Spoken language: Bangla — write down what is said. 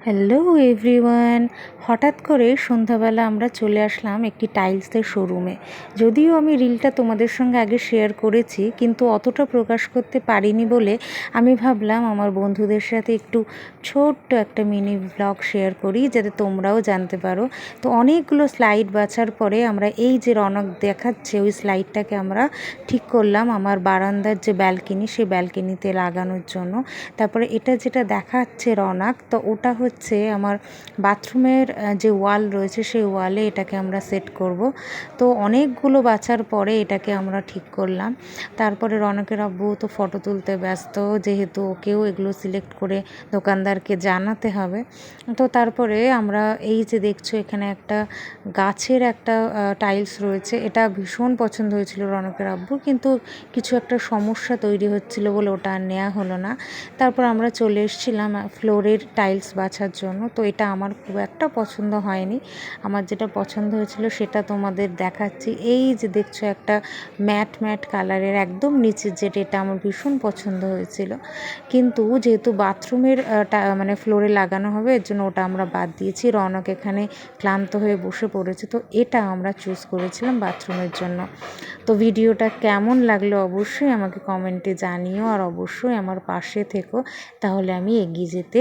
হ্যালো এভরিওয়ান, হঠাৎ করে সন্ধ্যাবেলা আমরা চলে আসলাম একটি টাইলসের শোরুমে। যদিও আমি রিলটা তোমাদের সঙ্গে আগে শেয়ার করেছি, কিন্তু অতটা প্রকাশ করতে পারিনি বলে আমি ভাবলাম আমার বন্ধুদের সাথে একটু ছোট্ট একটা মিনি ব্লগ শেয়ার করি, যাতে তোমরাও জানতে পারো। তো অনেকগুলো স্লাইড বাছার পরে আমরা এই যে রনক দেখাচ্ছে ওই স্লাইডটাকে আমরা ঠিক করলাম আমার বারান্দার যে ব্যালকনি, সেই ব্যালকনিতে লাগানোর জন্য। তারপরে এটা যেটা দেখাচ্ছে রনক, তো ওটা হচ্ছে আমার বাথরুমের যে ওয়াল রয়েছে সেই ওয়ালে এটাকে আমরা সেট করব। তো অনেকগুলো বাছার পরে এটাকে আমরা ঠিক করলাম। তারপরে রনকের আব্বু তো ফটো তুলতে ব্যস্ত, যেহেতু ওকেও এগুলো সিলেক্ট করে দোকানদারকে জানাতে হবে। তো তারপরে আমরা এই যে দেখছো এখানে একটা গাছের একটা টাইলস রয়েছে, এটা ভীষণ পছন্দ হয়েছিল রনকের আব্বু, কিন্তু কিছু একটা সমস্যা তৈরি হচ্ছিল বলে ওটা আর নেওয়া হলো না। তারপর আমরা চলে এসেছিলাম ফ্লোরের টাইলস বাছার জন্য। তো এটা আমার খুব একটা পছন্দ হয়নি, আমার যেটা পছন্দ হয়েছিল সেটা তোমাদের দেখাচ্ছি। এই যে দেখছো একটা ম্যাট ম্যাট কালারের একদম নিচের যেটা, এটা আমার ভীষণ পছন্দ হয়েছিল, কিন্তু যেহেতু বাথরুমের মানে ফ্লোরে লাগানো হবে এর জন্য ওটা আমরা বাদ দিয়েছি। রনক এখানে ক্লান্ত হয়ে বসে পড়েছে, তো এটা আমরা চুজ করেছিলাম বাথরুমের জন্য। তো ভিডিওটা কেমন লাগলো অবশ্যই আমাকে কমেন্টে জানিও, আর অবশ্যই আমার পাশে থেকো, তাহলে আমি এগিয়ে যেতে